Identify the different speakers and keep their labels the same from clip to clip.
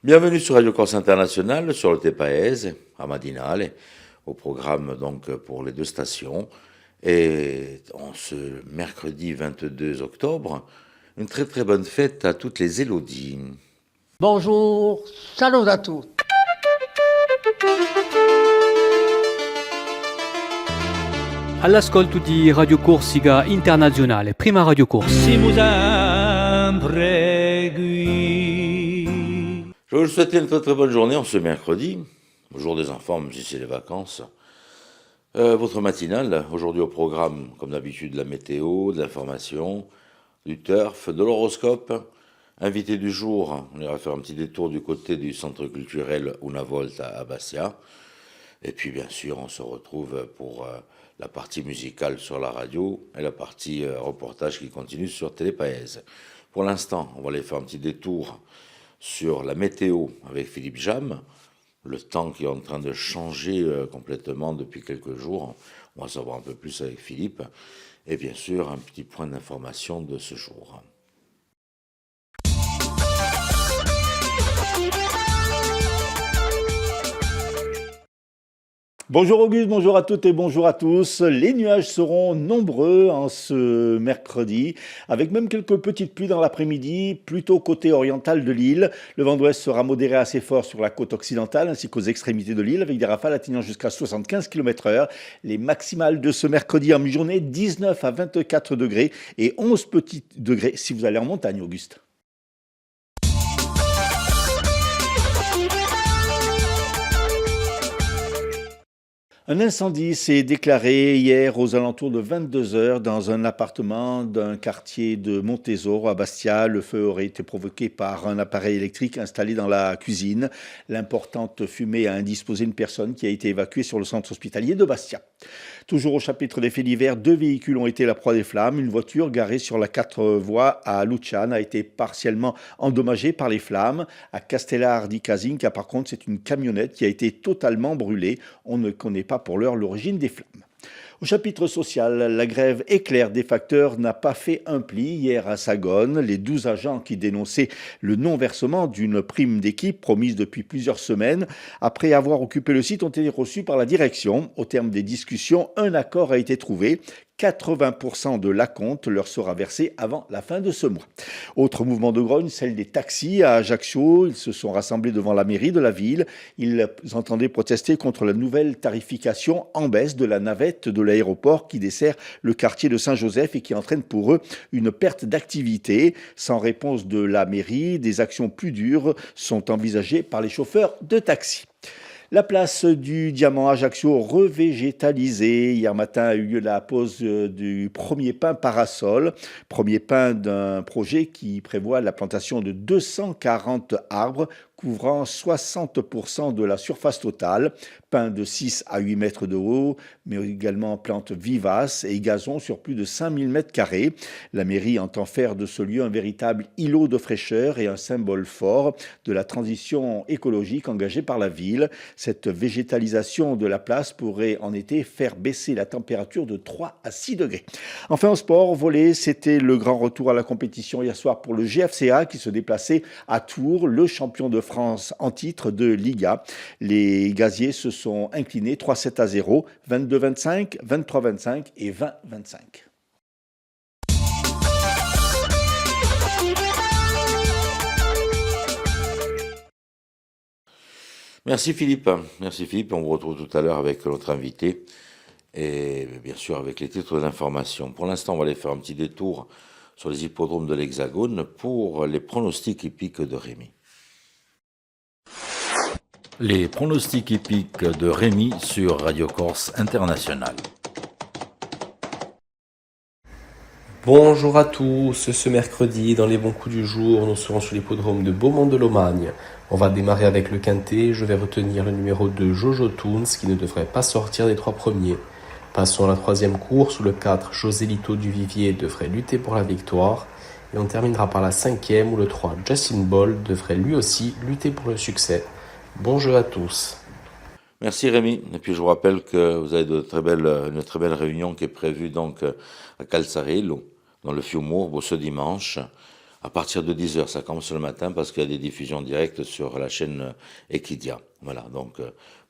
Speaker 1: Bienvenue sur Radio Corse International, sur le Tepaese, à Madinale, au programme donc pour les deux stations. Et en ce mercredi 22 octobre, une très très bonne fête à toutes les Élodies.
Speaker 2: Bonjour, salut à tous.
Speaker 3: All'ascolto di Radio Corsica Internazionale, prima Radio Corse.
Speaker 1: Je vais vous souhaiter une très très bonne journée en ce mercredi, au jour des enfants, même si c'est les vacances. Votre matinale, aujourd'hui au programme, comme d'habitude, la météo, de l'information, du turf, de l'horoscope. Invité du jour, on ira faire un petit détour du côté du centre culturel Una Volta à Bastia. Et puis bien sûr, on se retrouve pour la partie musicale sur la radio et la partie reportage qui continue sur Télépaèse. Pour l'instant, on va aller faire un petit détour sur la météo avec Philippe Jam. Le temps qui est en train de changer complètement depuis quelques jours. On va savoir un peu plus avec Philippe. Et bien sûr, un petit point d'information de ce jour.
Speaker 4: Bonjour Auguste, bonjour à toutes et bonjour à tous. Les nuages seront nombreux en ce mercredi, avec même quelques petites pluies dans l'après-midi, plutôt côté oriental de l'île. Le vent d'ouest sera modéré assez fort sur la côte occidentale ainsi qu'aux extrémités de l'île, avec des rafales atteignant jusqu'à 75 km/h. Les maximales de ce mercredi en mi-journée, 19 à 24 degrés et 11 petits degrés si vous allez en montagne, Auguste. Un incendie s'est déclaré hier aux alentours de 22 heures dans un appartement d'un quartier de Montésoro à Bastia. Le feu aurait été provoqué par un appareil électrique installé dans la cuisine. L'importante fumée a indisposé une personne qui a été évacuée sur le centre hospitalier de Bastia. Toujours au chapitre des faits divers, 2 véhicules ont été la proie des flammes. Une voiture garée sur la 4 voies à Luciane a été partiellement endommagée par les flammes. À Castellar di Casinca, par contre, c'est une camionnette qui a été totalement brûlée. On ne connaît pas pour l'heure l'origine des flammes. Au chapitre social, la grève éclair des facteurs n'a pas fait un pli hier à Sagone. Les 12 agents qui dénonçaient le non-versement d'une prime d'équipe promise depuis plusieurs semaines, après avoir occupé le site, ont été reçus par la direction. Au terme des discussions, un accord a été trouvé. 80% de l'acompte leur sera versé avant la fin de ce mois. Autre mouvement de grogne, celle des taxis à Ajaccio. Ils se sont rassemblés devant la mairie de la ville. Ils entendaient protester contre la nouvelle tarification en baisse de la navette de l'aéroport qui dessert le quartier de Saint-Joseph et qui entraîne pour eux une perte d'activité. Sans réponse de la mairie, des actions plus dures sont envisagées par les chauffeurs de taxi. La place du Diamant Ajaccio revégétalisée. Hier matin a eu lieu la pose du premier pin parasol. Premier pin d'un projet qui prévoit la plantation de 240 arbres couvrant 60% de la surface totale. Pins de 6 à 8 mètres de haut, mais également plantes vivaces et gazon sur plus de 5000 mètres carrés. La mairie entend faire de ce lieu un véritable îlot de fraîcheur et un symbole fort de la transition écologique engagée par la ville. Cette végétalisation de la place pourrait en été faire baisser la température de 3 à 6 degrés. Enfin, en sport, au volley, c'était le grand retour à la compétition hier soir pour le GFCA qui se déplaçait à Tours, le champion de France en titre de Liga. Les gaziers se sont inclinés 3-7 à 0, 22-25, 23-25 et 20-25.
Speaker 1: Merci Philippe. Merci Philippe. On vous retrouve tout à l'heure avec notre invité et bien sûr avec les titres d'information. Pour l'instant, on va aller faire un petit détour sur les hippodromes de l'Hexagone pour les pronostics hippiques de Rémi. Les pronostics hippiques de Rémi sur Radio Corse International.
Speaker 5: Bonjour à tous, ce mercredi, dans les bons coups du jour, nous serons sur l'hippodrome de Beaumont-de-Lomagne. On va démarrer avec le quintet, je vais retenir le numéro 2 Jojo Toons qui ne devrait pas sortir des 3 premiers. Passons à la 3e course où le 4 Joselito du Vivier devrait lutter pour la victoire. Et on terminera par la 5e où le 3 Justin Ball devrait lui aussi lutter pour le succès. Bon jeu à tous.
Speaker 1: Merci Rémi. Et puis je vous rappelle que vous avez une très belle réunion qui est prévue donc à Calzarello, dans le Fiumourbo ce dimanche, à partir de 10 heures. Ça commence le matin parce qu'il y a des diffusions directes sur la chaîne Equidia. Voilà, donc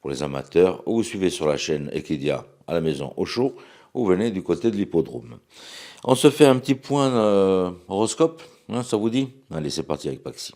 Speaker 1: pour les amateurs, ou vous suivez sur la chaîne Equidia à la maison au chaud, ou venez du côté de l'hippodrome. On se fait un petit point horoscope, hein, ça vous dit? Allez, c'est parti avec Paxi.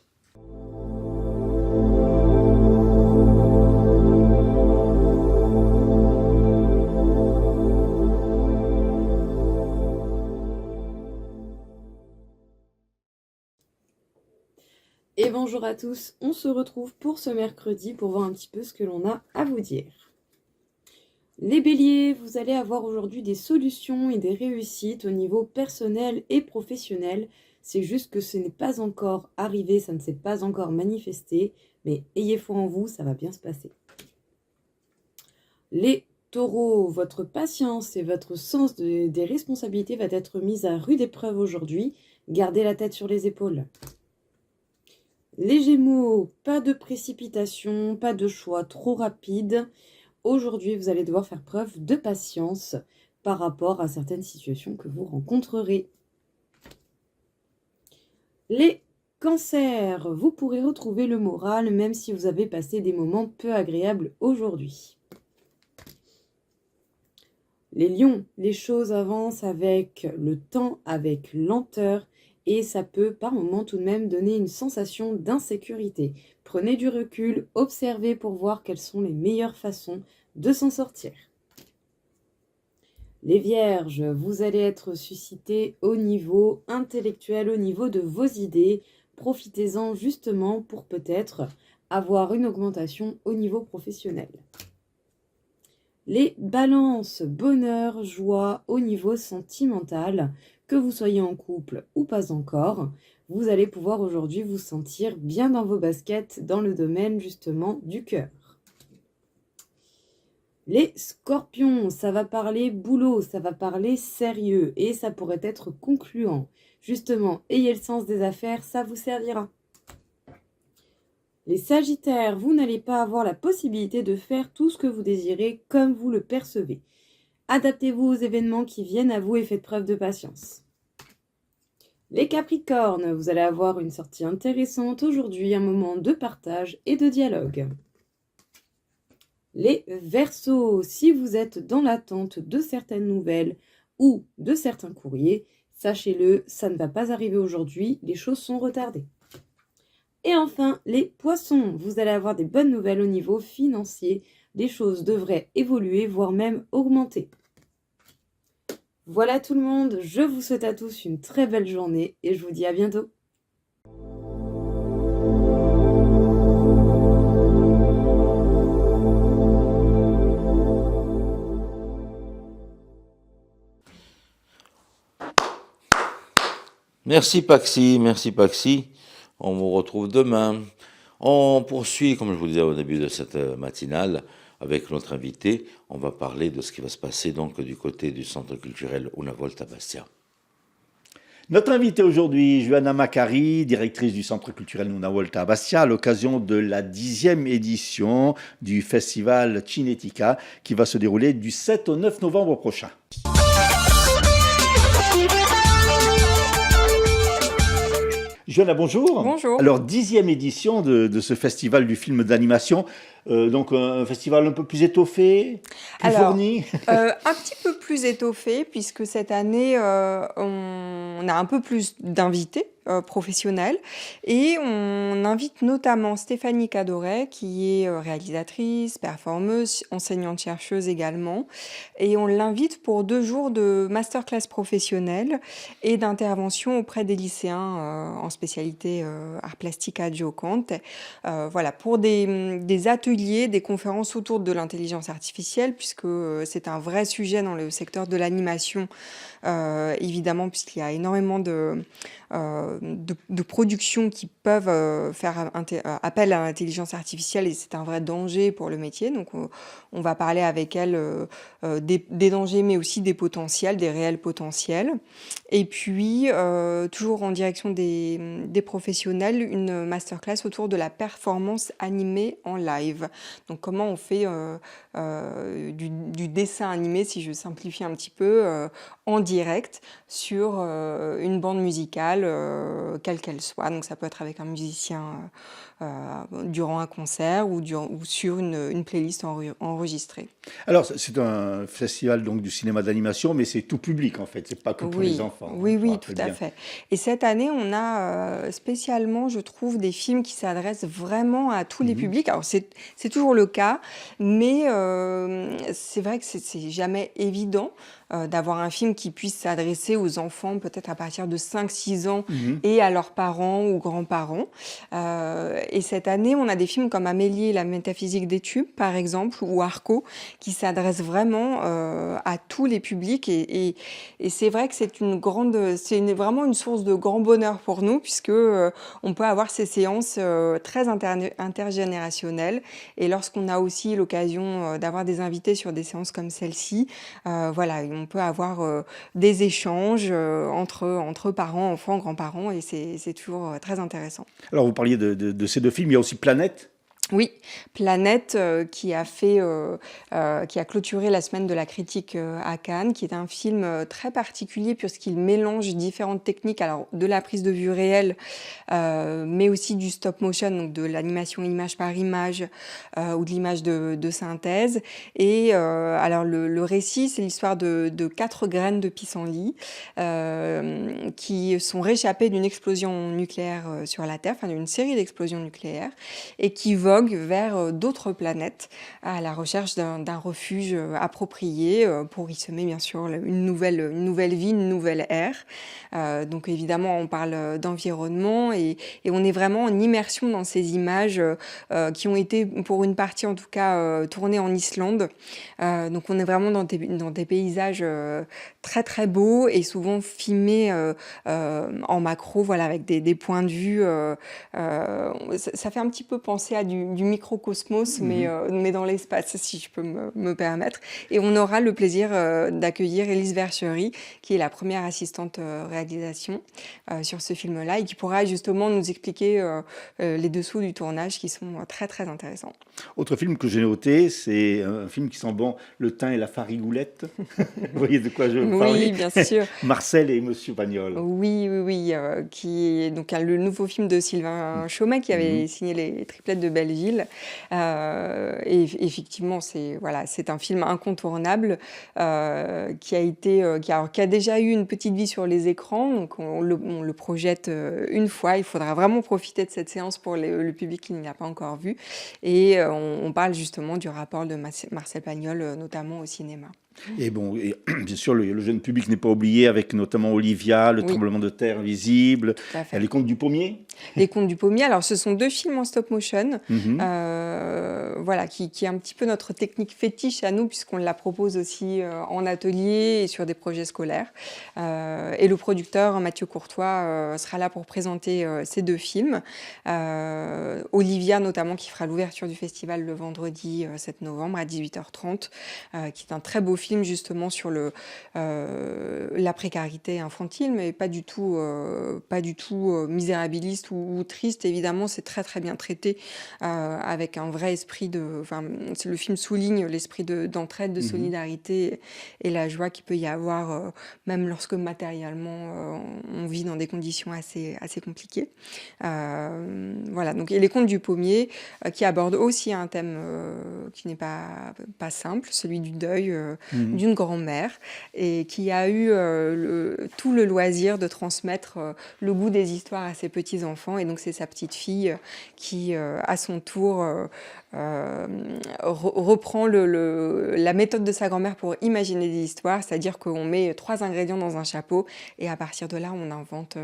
Speaker 6: Et bonjour à tous, on se retrouve pour ce mercredi pour voir un petit peu ce que l'on a à vous dire. Les béliers, vous allez avoir aujourd'hui des solutions et des réussites au niveau personnel et professionnel. C'est juste que ce n'est pas encore arrivé, ça ne s'est pas encore manifesté, mais ayez foi en vous, ça va bien se passer. Les taureaux, votre patience et votre sens des responsabilités va être mise à rude épreuve aujourd'hui. Gardez la tête sur les épaules. Les Gémeaux, pas de précipitation, pas de choix trop rapide. Aujourd'hui, vous allez devoir faire preuve de patience par rapport à certaines situations que vous rencontrerez. Les Cancers, vous pourrez retrouver le moral même si vous avez passé des moments peu agréables aujourd'hui. Les Lions, les choses avancent avec le temps, avec lenteur. Et ça peut par moments tout de même donner une sensation d'insécurité. Prenez du recul, observez pour voir quelles sont les meilleures façons de s'en sortir. Les Vierges, vous allez être suscités au niveau intellectuel, au niveau de vos idées. Profitez-en justement pour peut-être avoir une augmentation au niveau professionnel. Les Balances, bonheur, joie au niveau sentimental. Que vous soyez en couple ou pas encore, vous allez pouvoir aujourd'hui vous sentir bien dans vos baskets dans le domaine justement du cœur. Les Scorpions, ça va parler boulot, ça va parler sérieux et ça pourrait être concluant. Justement, ayez le sens des affaires, ça vous servira. Les Sagittaires, vous n'allez pas avoir la possibilité de faire tout ce que vous désirez comme vous le percevez. Adaptez-vous aux événements qui viennent à vous et faites preuve de patience. Les Capricornes, vous allez avoir une sortie intéressante aujourd'hui, un moment de partage et de dialogue. Les Verseaux, si vous êtes dans l'attente de certaines nouvelles ou de certains courriers, sachez-le, ça ne va pas arriver aujourd'hui, les choses sont retardées. Et enfin, les Poissons, vous allez avoir des bonnes nouvelles au niveau financier. Les choses devraient évoluer, voire même augmenter. Voilà tout le monde, je vous souhaite à tous une très belle journée et je vous dis à bientôt.
Speaker 1: Merci Paxi, merci Paxi. On vous retrouve demain. On poursuit, comme je vous disais au début de cette matinale, avec notre invité. On va parler de ce qui va se passer donc du côté du centre culturel Una Volta Bastia.
Speaker 4: Notre invitée aujourd'hui, Johanna Macari, directrice du Centre culturel Una Volta Bastia, à l'occasion de la 10e édition du festival Cinetica qui va se dérouler du 7 au 9 novembre prochain. Johanna, bonjour.
Speaker 7: Bonjour.
Speaker 4: Alors, 10e édition de ce festival du film d'animation. Donc, un festival un peu plus étoffé, plus fourni.
Speaker 7: Un petit peu plus étoffé, puisque cette année, on a un peu plus d'invités professionnels. Et on invite notamment Stéphanie Cadoret, qui est réalisatrice, performeuse, enseignante-chercheuse également. Et on l'invite pour 2 jours de masterclass professionnelle et d'intervention auprès des lycéens en spécialité art plastique adjacente. Voilà, pour des ateliers, des conférences autour de l'intelligence artificielle, puisque c'est un vrai sujet dans le secteur de l'animation, évidemment, puisqu'il y a énormément de productions qui peuvent faire appel à l'intelligence artificielle et c'est un vrai danger pour le métier. Donc, on va parler avec elle des dangers, mais aussi des potentiels, des réels potentiels. Et puis, toujours en direction des professionnels, une masterclass autour de la performance animée en live. Donc, comment on fait du dessin animé, si je simplifie un petit peu, en direct sur une bande musicale quelle qu'elle soit. Donc ça peut être avec un musicien durant un concert ou sur une playlist enregistrée.
Speaker 4: Alors, c'est un festival donc du cinéma d'animation, mais c'est tout public en fait, c'est pas que pour les enfants.
Speaker 7: Oui,
Speaker 4: je me
Speaker 7: oui, tout
Speaker 4: rappelle
Speaker 7: à
Speaker 4: bien.
Speaker 7: fait. Et cette année, on a spécialement, je trouve, des films qui s'adressent vraiment à tous les
Speaker 4: Mhm.
Speaker 7: publics. Alors, c'est toujours le cas, mais c'est vrai que c'est jamais évident d'avoir un film qui puisse s'adresser aux enfants peut-être à partir de 5-6 ans
Speaker 4: Mhm.
Speaker 7: et à leurs parents ou grands-parents. Et cette année, on a des films comme Amélie et la métaphysique des tubes, par exemple, ou Arco, qui s'adressent vraiment à tous les publics. Et c'est vrai que vraiment une source de grand bonheur pour nous, puisque on peut avoir ces séances très intergénérationnelles. Et lorsqu'on a aussi l'occasion d'avoir des invités sur des séances comme celle-ci, voilà, on peut avoir des échanges entre parents, enfants, grands-parents, et c'est toujours très intéressant.
Speaker 4: Alors, vous parliez de ces deux films, il y a aussi Planète.
Speaker 7: Oui, Planète qui a clôturé la semaine de la critique à Cannes, qui est un film très particulier puisqu'il mélange différentes techniques, alors de la prise de vue réelle, mais aussi du stop motion, donc de l'animation image par image ou de l'image de synthèse. Et alors le récit, c'est l'histoire de 4 graines de pissenlit qui sont réchappées d'une explosion nucléaire sur la Terre, enfin d'une série d'explosions nucléaires, et qui voguent vers d'autres planètes à la recherche d'un refuge approprié pour y semer bien sûr une nouvelle vie, une nouvelle ère. Donc évidemment on parle d'environnement et on est vraiment en immersion dans ces images qui ont été pour une partie en tout cas tournées en Islande. Donc on est vraiment dans des paysages très très beaux et souvent filmés en macro, voilà, avec des points de vue. Ça fait un petit peu penser à du microcosmos, mais dans l'espace, si je peux me permettre. Et on aura le plaisir d'accueillir Élise Verchery, qui est la première assistante réalisation sur ce film-là, et qui pourra justement nous expliquer les dessous du tournage, qui sont très très intéressants.
Speaker 4: Autre film que j'ai noté, c'est un film qui sent bon le thym et la farigoulette. Vous voyez de quoi je veux parler?
Speaker 7: Oui, bien sûr.
Speaker 4: Marcel et Monsieur Pagnol.
Speaker 7: Oui, qui est donc le nouveau film de Sylvain Chomet qui avait signé les Triplettes de Belleville. Et effectivement, c'est un film incontournable qui a déjà eu une petite vie sur les écrans. Donc on le projette une fois. Il faudra vraiment profiter de cette séance pour le public qui ne l'a pas encore vu. Et on parle justement du rapport de Marcel Pagnol, notamment au cinéma.
Speaker 4: Et bon, bien sûr, le jeune public n'est pas oublié, avec notamment Olivia, le tremblement de terre visible, les Contes du Pommier.
Speaker 7: Les Contes du Pommier, alors ce sont 2 films en stop motion, voilà, qui est un petit peu notre technique fétiche à nous, puisqu'on la propose aussi en atelier et sur des projets scolaires. Et le producteur, Mathieu Courtois, sera là pour présenter ces 2 films. Olivia, notamment, qui fera l'ouverture du festival le vendredi 7 novembre à 18h30, qui est un très beau film justement sur la précarité infantile, mais pas du tout misérabiliste ou triste. Évidemment, c'est très très bien traité avec un vrai esprit le film souligne l'esprit d'entraide, de solidarité et la joie qu'il peut y avoir, même lorsque matériellement on vit dans des conditions assez compliquées. Voilà. Donc, et les Contes du Pommier qui abordent aussi un thème qui n'est pas simple, celui du deuil d'une grand-mère, et qui a eu tout le loisir de transmettre le goût des histoires à ses petits-enfants. Et donc c'est sa petite fille qui, à son tour, reprend la méthode de sa grand-mère pour imaginer des histoires, c'est-à-dire qu'on met 3 ingrédients dans un chapeau et à partir de là on invente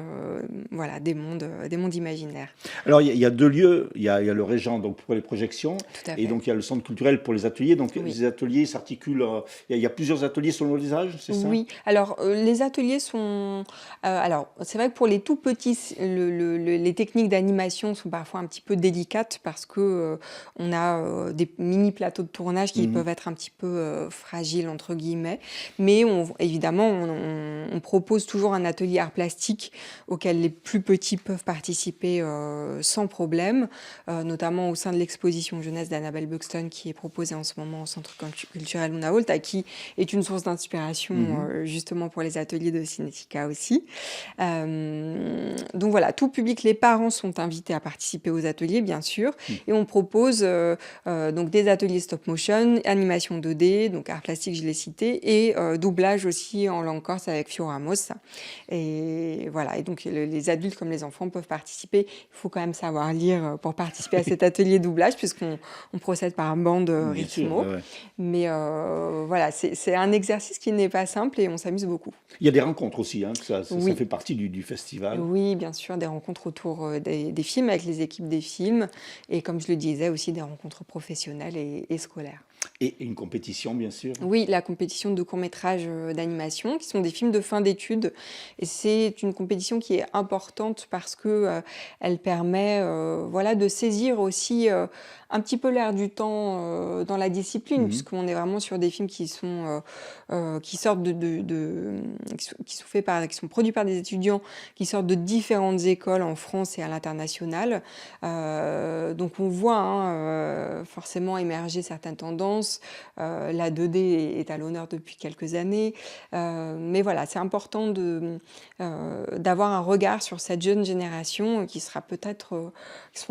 Speaker 7: des mondes imaginaires.
Speaker 4: Alors il y a 2 lieux, il y a le Régent donc pour les projections, et
Speaker 7: fait.
Speaker 4: donc il y a le centre culturel pour les ateliers. Donc
Speaker 7: Oui.
Speaker 4: les ateliers s'articulent, il y a plusieurs ateliers selon les âges, c'est ça?
Speaker 7: Oui, alors les ateliers sont... alors c'est vrai que pour les tout petits, les techniques d'animation sont parfois un petit peu délicates parce que on a des mini plateaux de tournage qui peuvent être un petit peu fragiles entre guillemets, mais évidemment on propose toujours un atelier art plastique auquel les plus petits peuvent participer sans problème, notamment au sein de l'exposition jeunesse d'Annabelle Buxton qui est proposée en ce moment au Centre culturel Luna Holt, à qui est une source d'inspiration justement pour les ateliers de Cinética aussi. Donc voilà, tout public, les parents sont invités à participer aux ateliers, bien sûr, et on propose donc des ateliers stop motion, animation 2D, donc art plastique, je l'ai cité, et doublage aussi en langue corse avec Fio Ramos. Et voilà, et donc les adultes comme les enfants peuvent participer. Il faut quand même savoir lire pour participer à cet atelier doublage, puisqu'on procède par bande rythmo. Ouais. Mais voilà, c'est un exercice qui n'est pas simple et on s'amuse beaucoup.
Speaker 4: Il y a des rencontres aussi, hein, ça fait partie du festival.
Speaker 7: Oui, bien sûr, des rencontres autour des films, avec les équipes des films, et comme je le disais, aussi des rencontres professionnelles et scolaires.
Speaker 4: Et une compétition, bien sûr.
Speaker 7: Oui, la compétition de courts-métrages d'animation, qui sont des films de fin d'études. Et c'est une compétition qui est importante parce que elle permet voilà, de saisir aussi un petit peu l'air du temps dans la discipline, puisqu'on est vraiment sur des films qui sont qui sortent qui sont produits par des étudiants qui sortent de différentes écoles en France et à l'international. Donc on voit forcément émerger certaines tendances. La 2D est à l'honneur depuis quelques années. Mais voilà, c'est important d'avoir un regard sur cette jeune génération qui seront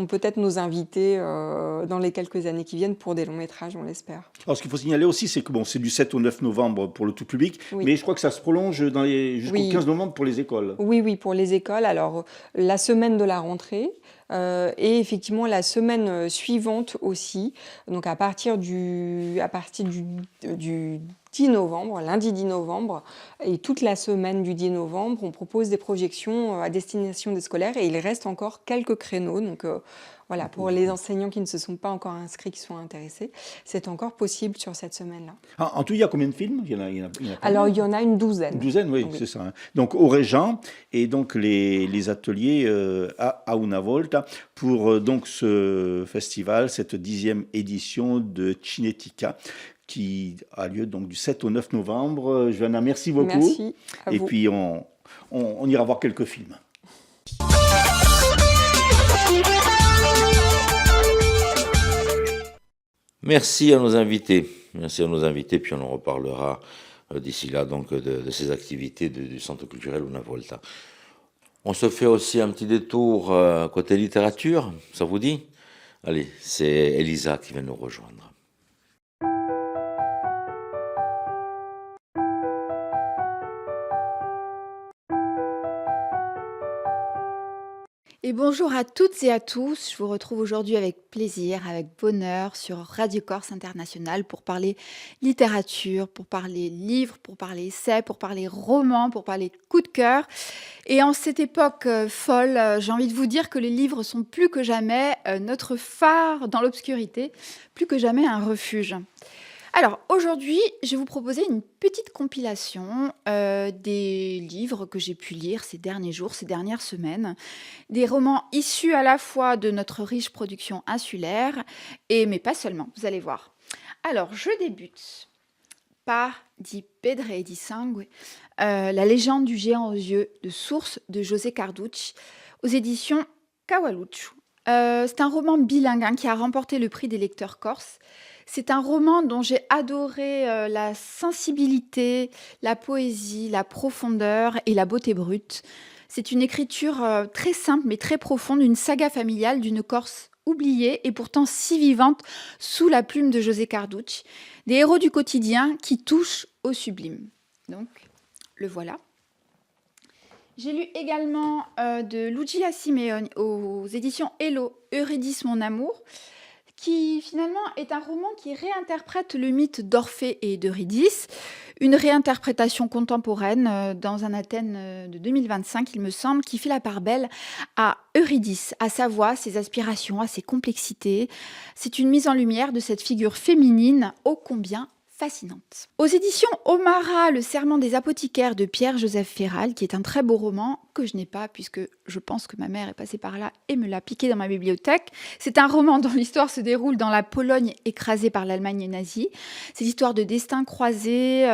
Speaker 7: peut-être nos invités dans les quelques années qui viennent pour des longs métrages, on l'espère.
Speaker 4: Alors, ce qu'il faut signaler aussi, c'est que c'est du 7 au 9 novembre pour le tout public, mais je crois que ça se prolonge jusqu'au 15 novembre pour les écoles.
Speaker 7: Oui, pour les écoles. Alors, la semaine de la rentrée, et effectivement la semaine suivante aussi, donc à partir du 10 novembre, lundi 10 novembre, et toute la semaine du 10 novembre, on propose des projections à destination des scolaires et il reste encore quelques créneaux. Donc voilà, pour les enseignants qui ne se sont pas encore inscrits, qui sont intéressés, c'est encore possible sur cette semaine-là.
Speaker 4: En tout, il y a combien de films ?
Speaker 7: Alors, il y en a une douzaine.
Speaker 4: Une douzaine, oui. C'est ça. Hein. Donc, au Régent, et donc les ateliers à Una Volta pour donc ce festival, cette 10e édition de Cinética, qui a lieu donc du 7 au 9 novembre. Johanna, merci beaucoup.
Speaker 7: Merci à vous.
Speaker 4: Et puis, on ira voir quelques films.
Speaker 1: Merci à nos invités. Merci à nos invités, puis on en reparlera d'ici là donc de ces activités du Centre culturel Una Volta. On se fait aussi un petit détour côté littérature, ça vous dit ? Allez, c'est Elisa qui vient nous rejoindre.
Speaker 8: Et bonjour à toutes et à tous, je vous retrouve aujourd'hui avec plaisir, avec bonheur sur Radio Corse International pour parler littérature, pour parler livres, pour parler essais, pour parler romans, pour parler coups de cœur. Et en cette époque folle, j'ai envie de vous dire que les livres sont plus que jamais notre phare dans l'obscurité, plus que jamais un refuge. Alors, aujourd'hui, je vais vous proposer une petite compilation des livres que j'ai pu lire ces derniers jours, ces dernières semaines. Des romans issus à la fois de notre riche production insulaire, mais pas seulement, vous allez voir. Alors, je débute par Di Pedre e di Sangue, La légende du géant aux yeux de Source de José Carducci, aux éditions Cavalluccio. C'est un roman bilingue qui a remporté le prix des lecteurs corses. C'est un roman dont j'ai adoré la sensibilité, la poésie, la profondeur et la beauté brute. C'est une écriture très simple mais très profonde, une saga familiale d'une Corse oubliée et pourtant si vivante sous la plume de José Carducci. Des héros du quotidien qui touchent au sublime. Donc, le voilà. J'ai lu également de Lucia Simeone aux éditions Hello, Eurydice mon amour, qui finalement est un roman qui réinterprète le mythe d'Orphée et d'Eurydice, une réinterprétation contemporaine dans un Athènes de 2025, il me semble, qui fait la part belle à Eurydice, à sa voix, ses aspirations, à ses complexités. C'est une mise en lumière de cette figure féminine ô combien fascinante. Aux éditions Omara, Le serment des apothicaires de Pierre-Joseph Féral, qui est un très beau roman que je n'ai pas puisque je pense que ma mère est passée par là et me l'a piqué dans ma bibliothèque. C'est un roman dont l'histoire se déroule dans la Pologne écrasée par l'Allemagne nazie. C'est l'histoire de destins croisés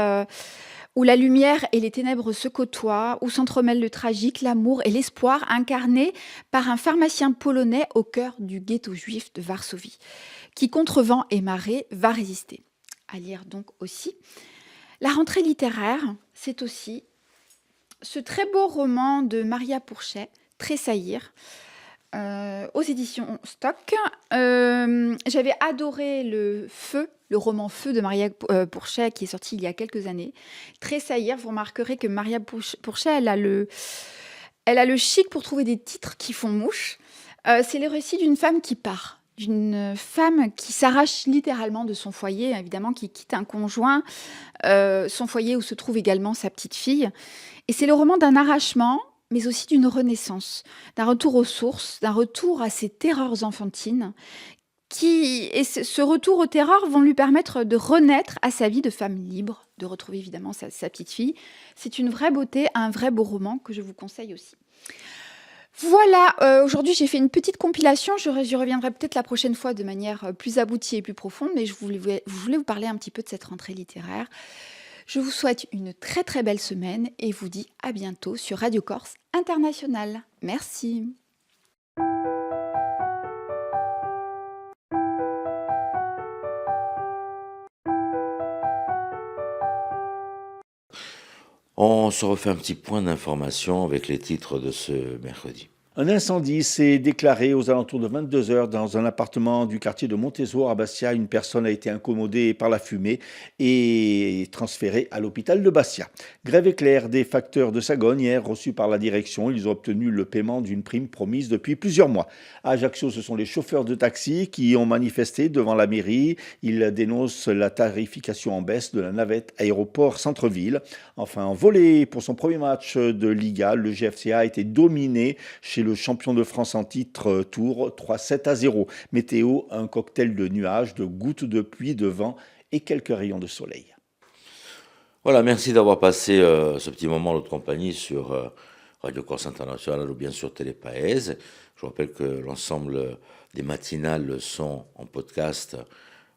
Speaker 8: où la lumière et les ténèbres se côtoient, où s'entremêlent le tragique, l'amour et l'espoir, incarnés par un pharmacien polonais au cœur du ghetto juif de Varsovie, qui contre vent et marée va résister. À lire donc aussi. La rentrée littéraire, c'est aussi ce très beau roman de Maria Pourchet, Tressaillir, aux éditions Stock. J'avais adoré le roman Feu de Maria Pourchet, qui est sorti il y a quelques années. Tressaillir, vous remarquerez que Maria Pourchet, elle a le chic pour trouver des titres qui font mouche. C'est le récit d'une femme qui part, d'une femme qui s'arrache littéralement de son foyer, évidemment, qui quitte un conjoint, son foyer où se trouve également sa petite fille. Et c'est le roman d'un arrachement, mais aussi d'une renaissance, d'un retour aux sources, d'un retour à ses terreurs enfantines, et ce retour aux terreurs vont lui permettre de renaître à sa vie de femme libre, de retrouver évidemment sa petite fille. C'est une vraie beauté, un vrai beau roman que je vous conseille aussi. Voilà, aujourd'hui j'ai fait une petite compilation, j'y reviendrai peut-être la prochaine fois de manière plus aboutie et plus profonde, mais je voulais vous parler un petit peu de cette rentrée littéraire. Je vous souhaite une très très belle semaine et vous dis à bientôt sur Radio Corse International. Merci.
Speaker 1: On se refait un petit point d'information avec les titres de ce mercredi.
Speaker 4: Un incendie s'est déclaré aux alentours de 22h dans un appartement du quartier de Montésor à Bastia. Une personne a été incommodée par la fumée et transférée à l'hôpital de Bastia. Grève éclair des facteurs de Sagogne hier reçus par la direction. Ils ont obtenu le paiement d'une prime promise depuis plusieurs mois. À Ajaccio, ce sont les chauffeurs de taxi qui ont manifesté devant la mairie. Ils dénoncent la tarification en baisse de la navette aéroport centre-ville. Enfin, en volley, pour son premier match de Liga, le GFCA a été dominé chez le champion de France en titre Tours, 3-7-0. Météo, un cocktail de nuages, de gouttes de pluie, de vent et quelques rayons de soleil.
Speaker 1: Voilà, merci d'avoir passé ce petit moment en notre compagnie sur Radio Corse International ou bien sur Télépaèse. Je vous rappelle que l'ensemble des matinales sont en podcast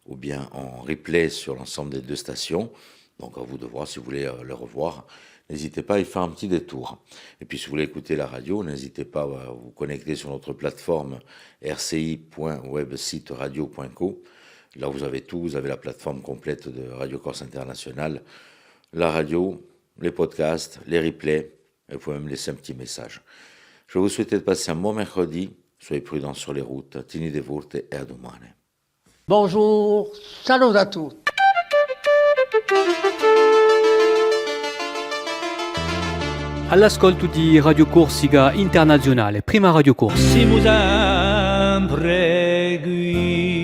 Speaker 1: ou bien en replay sur l'ensemble des deux stations. Donc à vous de voir si vous voulez les revoir. N'hésitez pas à y faire un petit détour. Et puis si vous voulez écouter la radio, n'hésitez pas à vous connecter sur notre plateforme rci.websiteradio.co. Là vous avez tout, vous avez la plateforme complète de Radio Corse International, la radio, les podcasts, les replays, et vous pouvez même laisser un petit message. Je vais vous souhaiter de passer un bon mercredi, soyez prudents sur les routes, tenete forte et à domani.
Speaker 2: Bonjour, salut à tous.
Speaker 3: All'ascolto di Radio Corsica Internazionale, prima Radio Corsa.
Speaker 9: Siamo sempre qui.